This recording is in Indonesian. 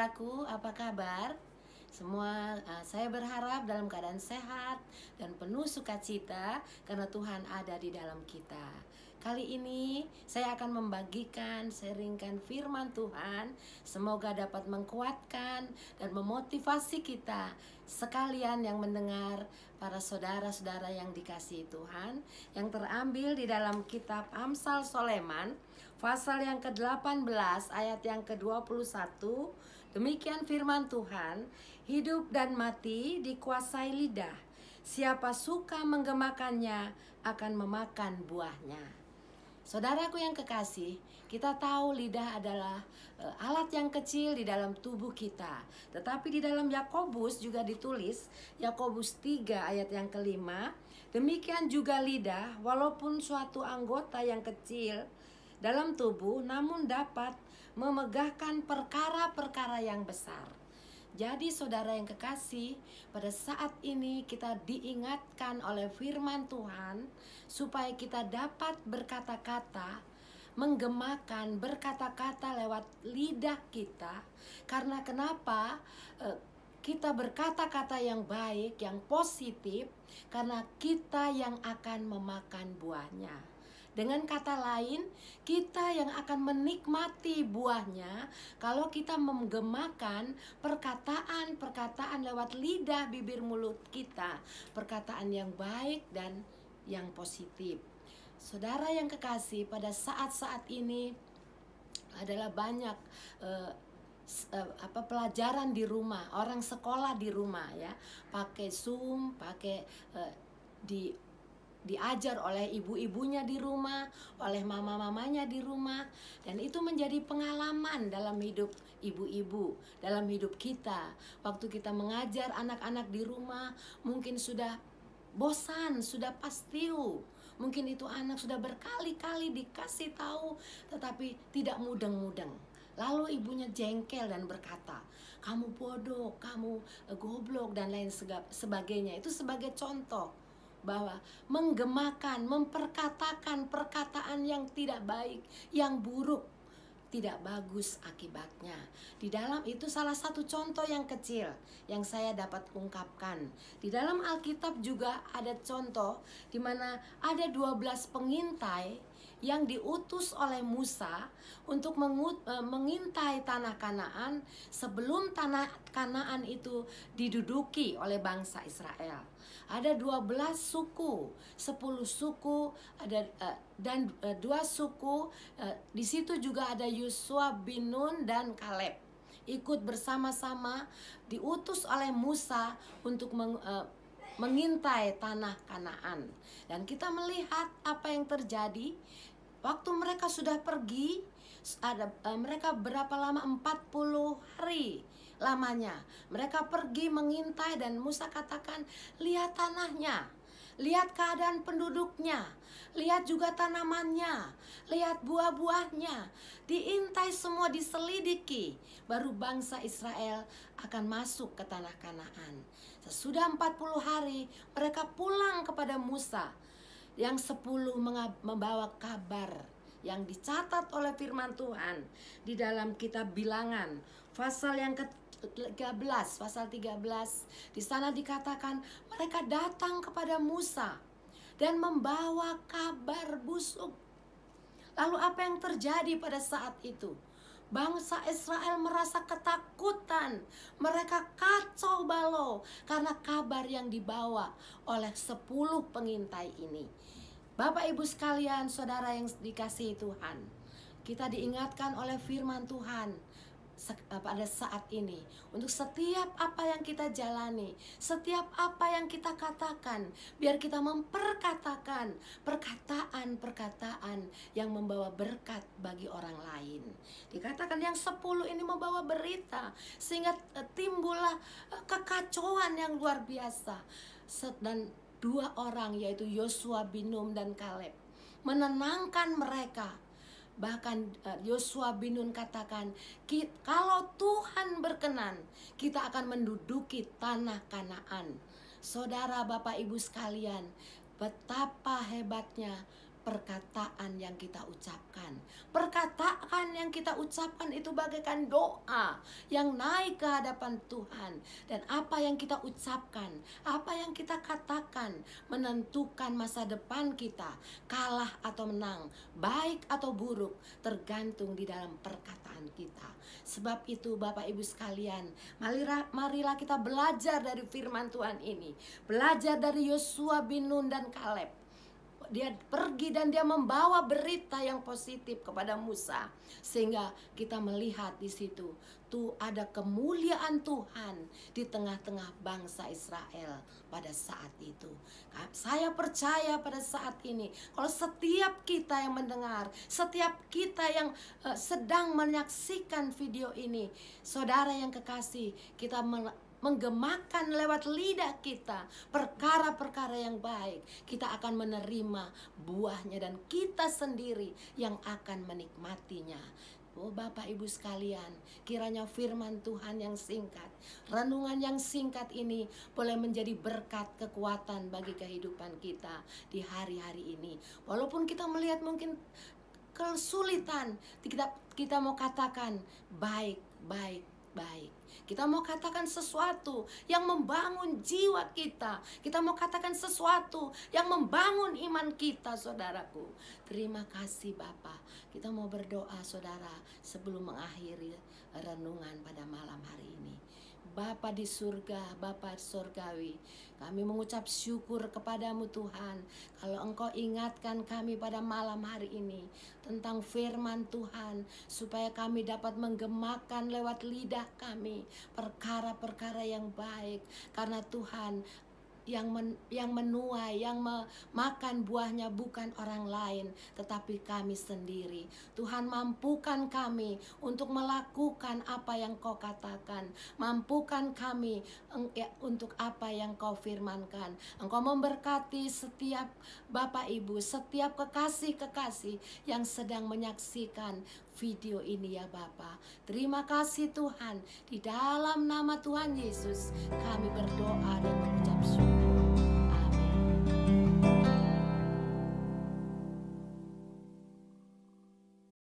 saudaraku, apa kabar? Semua saya berharap dalam keadaan sehat dan penuh sukacita karena Tuhan ada di dalam kita. Kali ini saya akan membagikan, sharingkan firman Tuhan. Semoga dapat menguatkan dan memotivasi kita sekalian yang mendengar, para saudara-saudara yang dikasihi Tuhan, yang terambil di dalam kitab Amsal Soleman pasal yang ke-18 ayat yang ke-21. Demikian firman Tuhan, hidup dan mati dikuasai lidah. Siapa suka menggemakannya akan memakan buahnya. Saudaraku yang kekasih, kita tahu lidah adalah alat yang kecil di dalam tubuh kita. Tetapi di dalam Yakobus juga ditulis, Yakobus 3 ayat yang ke-5, demikian juga lidah, walaupun suatu anggota yang kecil dalam tubuh, namun dapat memegahkan perkara-perkara yang besar. Jadi saudara yang kekasih, pada saat ini kita diingatkan oleh firman Tuhan supaya kita dapat berkata-kata, menggemakan berkata-kata lewat lidah kita. Karena kenapa? Kita berkata-kata yang baik, yang positif, karena kita yang akan memakan buahnya. Dengan kata lain, kita yang akan menikmati buahnya kalau kita menggemakan perkataan-perkataan lewat lidah bibir mulut kita, perkataan yang baik dan yang positif. Saudara yang kekasih, pada saat-saat ini adalah banyak pelajaran di rumah, orang sekolah di rumah ya, pakai Zoom, pakai diajar oleh ibu-ibunya di rumah, oleh mama-mamanya di rumah. Dan itu menjadi pengalaman dalam hidup ibu-ibu, dalam hidup kita. Waktu kita mengajar anak-anak di rumah, mungkin sudah bosan, sudah pastiu. Mungkin itu anak sudah berkali-kali dikasih tahu, tetapi tidak mudeng-mudeng. Lalu ibunya jengkel dan berkata, kamu bodoh, kamu goblok dan lain sebagainya. Itu sebagai contoh bahwa menggemakan, memperkatakan perkataan yang tidak baik, yang buruk, tidak bagus akibatnya. Di dalam itu salah satu contoh yang kecil yang saya dapat ungkapkan. Di dalam Alkitab juga ada contoh di mana ada 12 pengintai yang diutus oleh Musa untuk mengintai tanah Kanaan sebelum tanah Kanaan itu diduduki oleh bangsa Israel. Ada 12 suku, 10 suku, dan 2 suku. Di situ juga ada Yosua bin Nun dan Kaleb ikut bersama-sama diutus oleh Musa untuk mengintai tanah Kanaan. Dan kita melihat apa yang terjadi waktu mereka sudah pergi. Mereka berapa lama? 40 hari lamanya mereka pergi mengintai. Dan Musa katakan, lihat tanahnya, lihat keadaan penduduknya, lihat juga tanamannya, lihat buah-buahnya, diintai semua, diselidiki, baru bangsa Israel akan masuk ke tanah Kanaan. Sesudah 40 hari mereka pulang kepada Musa. Yang 10 membawa kabar yang dicatat oleh firman Tuhan di dalam kitab Bilangan pasal yang ke-13, pasal 13. Di sana dikatakan mereka datang kepada Musa dan membawa kabar busuk. Lalu apa yang terjadi pada saat itu? Bangsa Israel merasa ketakutan. Mereka kacau balau karena kabar yang dibawa oleh 10 pengintai ini. Bapak ibu sekalian, saudara yang dikasihi Tuhan, kita diingatkan oleh firman Tuhan pada saat ini untuk setiap apa yang kita jalani, setiap apa yang kita katakan, biar kita memperkatakan perkataan-perkataan yang membawa berkat bagi orang lain. Dikatakan yang 10 ini membawa berita sehingga timbullah kekacauan yang luar biasa. Dan 2 orang, yaitu Yosua bin Nun dan Kaleb, menenangkan mereka. Bahkan Yosua bin Nun katakan, kalau Tuhan berkenan, kita akan menduduki tanah Kanaan. Saudara, Bapak Ibu sekalian, betapa hebatnya perkataan yang kita ucapkan. Perkataan yang kita ucapkan itu bagaikan doa yang naik ke hadapan Tuhan. Dan apa yang kita ucapkan, apa yang kita katakan menentukan masa depan kita, kalah atau menang, baik atau buruk, tergantung di dalam perkataan kita. Sebab itu Bapak Ibu sekalian, marilah kita belajar dari firman Tuhan ini. Belajar dari Yosua bin Nun dan Kaleb. Dia pergi dan dia membawa berita yang positif kepada Musa, sehingga kita melihat di situ tuh ada kemuliaan Tuhan di tengah-tengah bangsa Israel pada saat itu. Saya percaya pada saat ini kalau setiap kita yang mendengar, setiap kita yang sedang menyaksikan video ini, saudara yang kekasih, kita menggemakan lewat lidah kita perkara-perkara yang baik, kita akan menerima buahnya dan kita sendiri yang akan menikmatinya. Oh Bapak Ibu sekalian, kiranya firman Tuhan yang singkat, renungan yang singkat ini boleh menjadi berkat kekuatan bagi kehidupan kita di hari-hari ini. Walaupun kita melihat mungkin kesulitan, kita mau katakan baik, baik, baik. Kita mau katakan sesuatu yang membangun jiwa kita. Kita mau katakan sesuatu yang membangun iman kita, saudaraku. Terima kasih Bapa. Kita mau berdoa saudara sebelum mengakhiri renungan pada malam hari ini. Bapa di surga, Bapa surgawi, kami mengucap syukur kepadamu Tuhan, kalau Engkau ingatkan kami pada malam hari ini tentang firman Tuhan, supaya kami dapat menggemakan lewat lidah kami perkara-perkara yang baik. Karena Tuhan, yang menuai, yang memakan buahnya bukan orang lain, tetapi kami sendiri. Tuhan, mampukan kami untuk melakukan apa yang Kau katakan. Mampukan kami untuk apa yang Kau firmankan. Engkau memberkati setiap Bapak Ibu, setiap kekasih-kekasih yang sedang menyaksikan video ini ya Bapa. Terima kasih Tuhan. Di dalam nama Tuhan Yesus kami berdoa dan mengucap syukur.